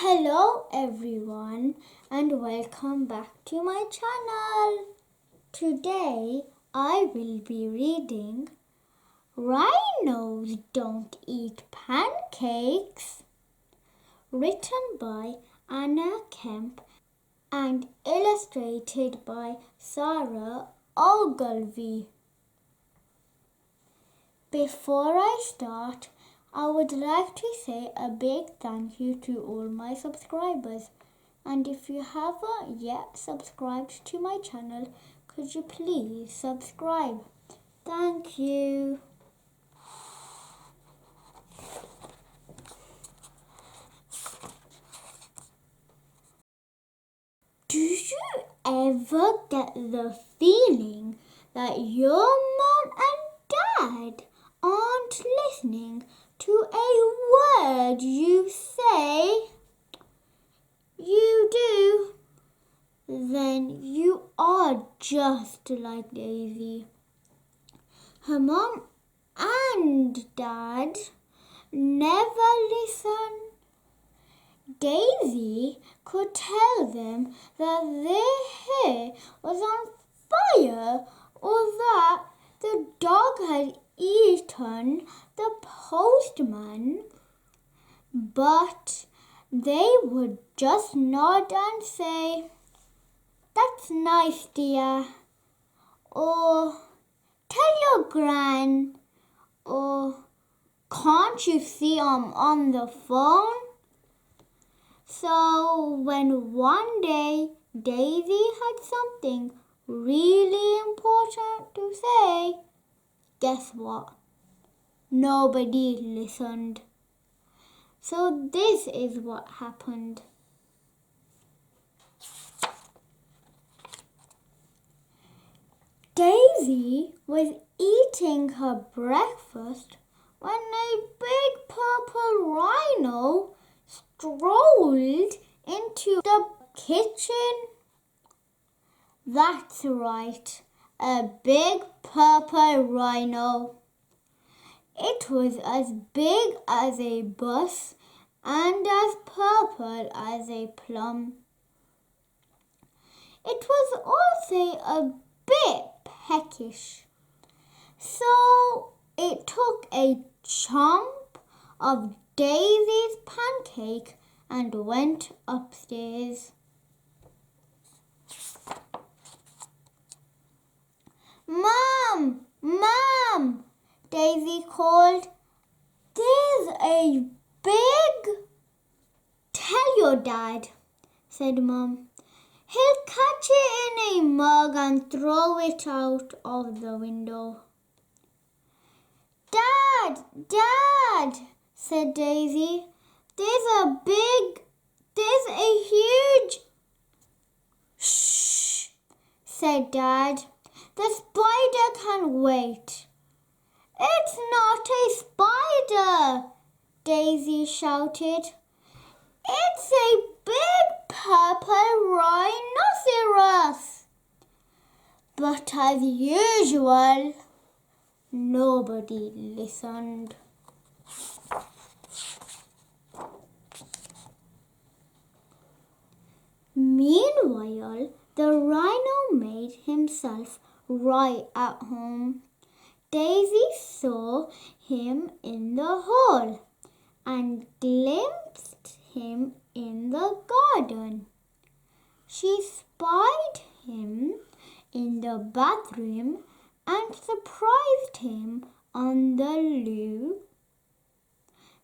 Hello everyone and welcome back to my channel. Today I will be reading Rhinos Don't Eat Pancakes, written by Kemp and illustrated by Sara Ogilvie. Before I start, I would like to say a big thank you to all my subscribers. And if you haven't yet subscribed to my channel, could you please subscribe? Thank you. Do you ever get the feeling that your mom and dad aren't listening to a word you say? You do? Then you are just like Daisy. Her mom and dad never listen. Daisy could tell them that their hair was on fire or that the dog had eaten the postman, but they would just nod and say, "That's nice, dear," or "Tell your gran," or "Can't you see I'm on the phone?" So when one day Daisy had something really important to say, guess what? Nobody listened. So this is what happened. Daisy was eating her breakfast when a big purple rhino strolled into the kitchen. That's right, a big purple rhino. It was as big as a bus and as purple as a plum. It was also a bit peckish. So it took a chomp of Daisy's pancake and went upstairs. "Mom! Mom!" Daisy called. "There's a big—" "Tell your dad," said Mom. "He'll catch it in a mug and throw it out of the window." "Dad! Dad!" said Daisy. There's a huge—" "Shh!" said Dad. "The spider can wait." "It's not a spider!" Daisy shouted. "It's a big purple rhinoceros." But as usual, nobody listened. Meanwhile, the rhino made himself right at home. Daisy saw him in the hall and glimpsed him in the garden. She spied him in the bathroom and surprised him on the loo.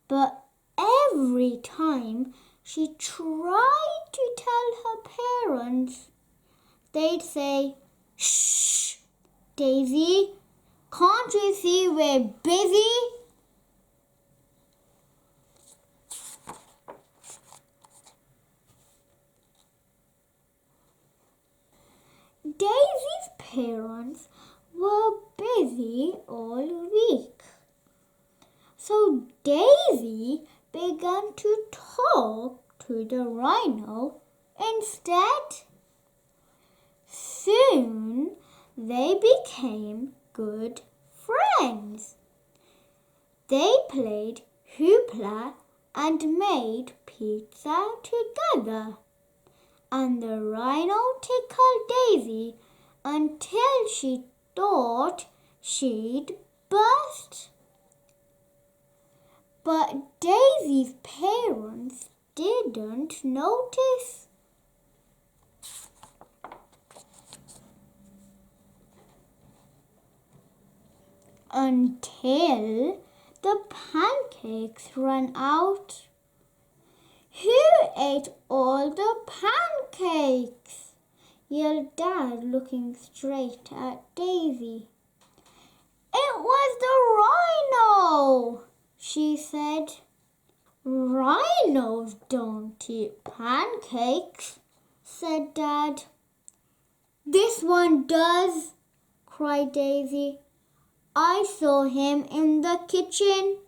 But every time she tried to tell her parents, they'd say, "Shh, Daisy, can't you see we're busy?" Daisy's parents were busy all week. So Daisy began to talk to the rhino instead. Soon they became good friends. They played hoopla and made pizza together. And the rhino tickled Daisy until she thought she'd burst. But Daisy's parents didn't notice. Until the pancakes ran out. Who ate all the pancakes? Yelled Dad, looking straight at Daisy. It was the rhino, she said. Rhinos don't eat pancakes, said Dad. This one does, cried Daisy. I saw him in the kitchen.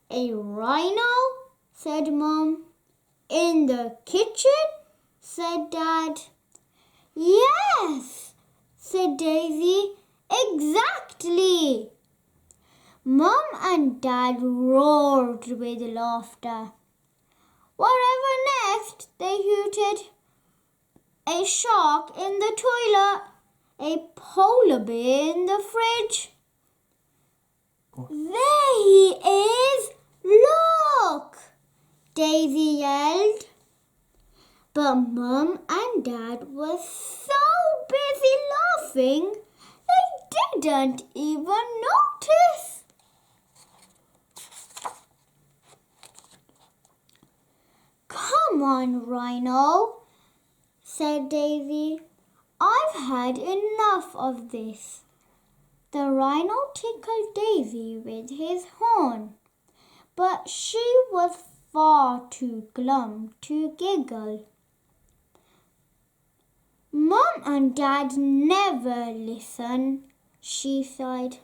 A rhino? Said Mum. In the kitchen? Said Dad. Yes, said Daisy. Exactly. Mum and Dad roared with laughter. Whatever next? They hooted. A shark in the toilet. A polar bear in the fridge. There he is! Look! Daisy yelled. But Mum and Dad were so busy laughing they didn't even notice. Come on, Rhino, said Daisy. I've had enough of this. The rhino tickled Daisy with his horn, but she was far too glum to giggle. Mum and Dad never listen, she sighed.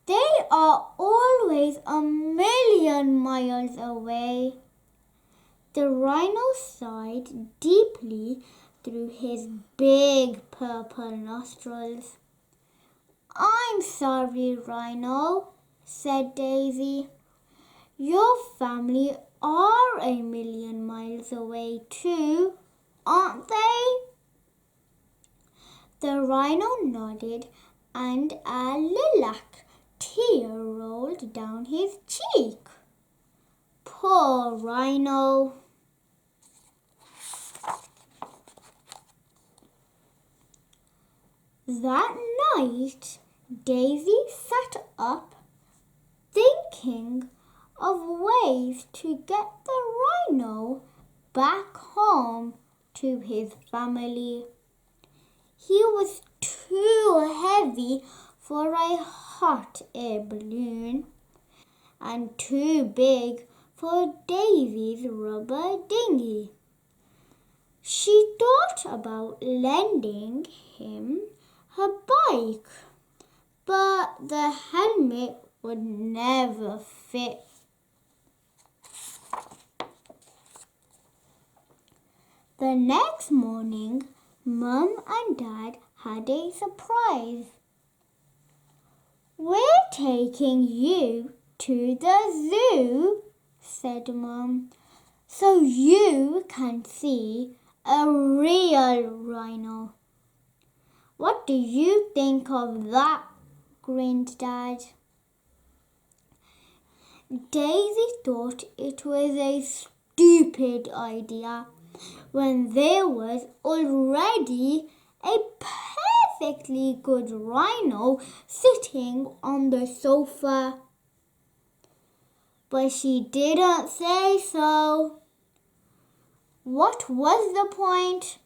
They are always a million miles away. The rhino sighed deeply through his big purple nostrils. I'm sorry, Rhino, said Daisy. Your family are a million miles away too, aren't they? The rhino nodded and a lilac tear rolled down his cheek. Poor Rhino. That night, Daisy sat up thinking of ways to get the rhino back home to his family. He was too heavy for a hot air balloon and too big for Daisy's rubber dinghy. She thought about lending him her bike, but the helmet would never fit. The next morning, Mum and Dad had a surprise. We're taking you to the zoo, said Mum, so you can see a real rhino. What do you think of that? Grinned Dad. Daisy thought it was a stupid idea when there was already a perfectly good rhino sitting on the sofa. But she didn't say so. What was the point?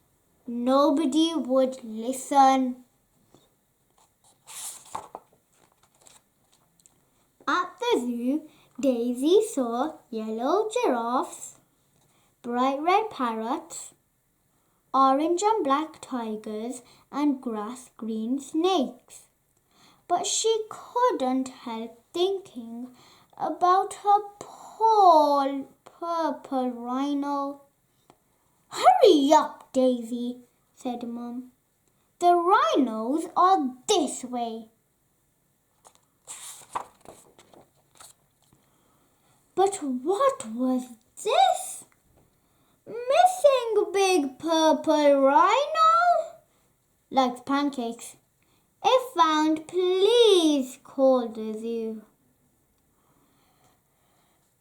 Nobody would listen. At the zoo, Daisy saw yellow giraffes, bright red parrots, orange and black tigers, and grass-green snakes. But she couldn't help thinking about her poor purple rhino. Hurry up, Daisy, said Mum. The rhinos are this way. But what was this? Missing big purple rhino? Like Pancakes. If found, please call the zoo.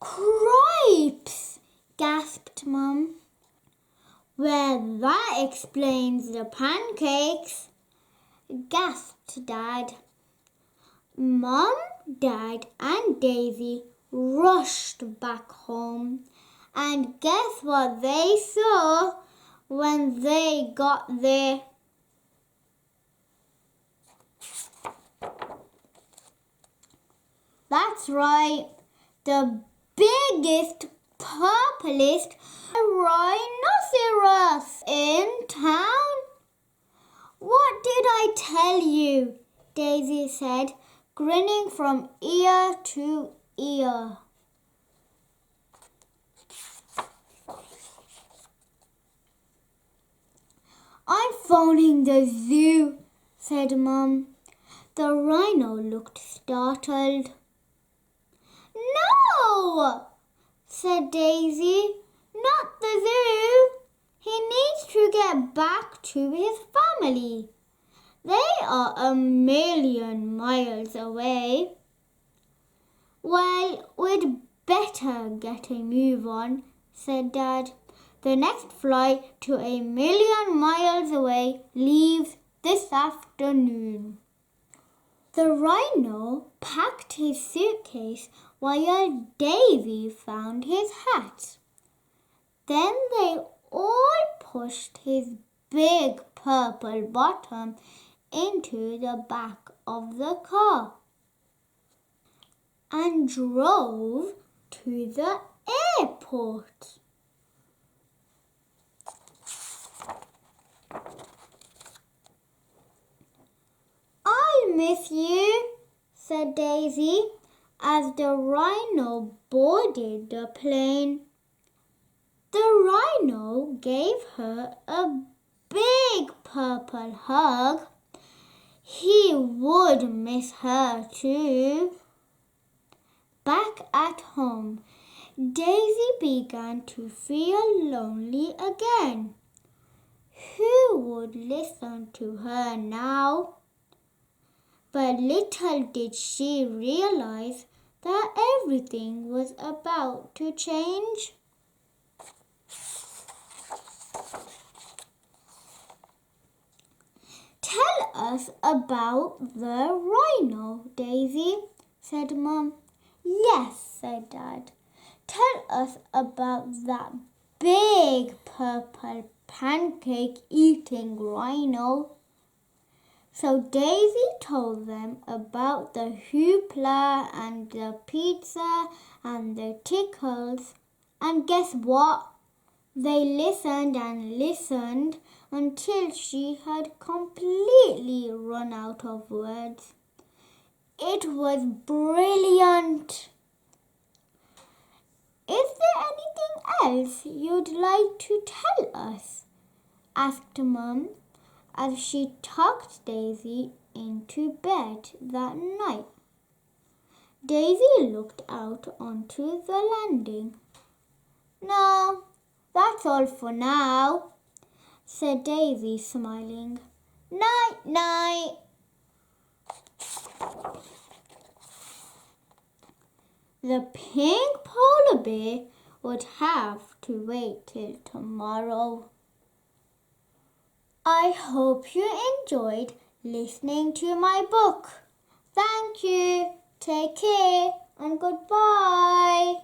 Cripes! Gasped Mum. Well, that explains the pancakes, gasped Dad. Mum, Dad and Daisy rushed back home, and guess what they saw when they got there? That's right, the biggest, purplest rhinoceros in town. What did I tell you? Daisy said, grinning from ear to ear. I'm phoning the zoo, said Mum. The rhino looked startled. No, said Daisy, not the zoo. He needs to get back to his family. They are 1,000,000 miles away. Well, we'd better get a move on, said Dad. The next flight to 1,000,000 miles away leaves this afternoon. The rhino packed his suitcase while Davy found his hat. Then they all pushed his big purple bottom into the back of the car and drove to the airport. I'll miss you, said Daisy as the rhino boarded the plane. The rhino gave her a big purple hug. He would miss her too. Back at home, Daisy began to feel lonely again. Who would listen to her now? But little did she realize that everything was about to change. Tell us about the rhino, Daisy, said Mum. Yes, said Dad. Tell us about that big purple pancake-eating rhino. So Daisy told them about the hoopla and the pizza and the tickles. And guess what? They listened and listened until she had completely run out of words. It was brilliant. Is there anything else you'd like to tell us? Asked Mum as she tucked Daisy into bed that night. Daisy looked out onto the landing. No, that's all for now, said Daisy, smiling. Night, night. The pink polar bear would have to wait till tomorrow. I hope you enjoyed listening to my book. Thank you. Take care and goodbye.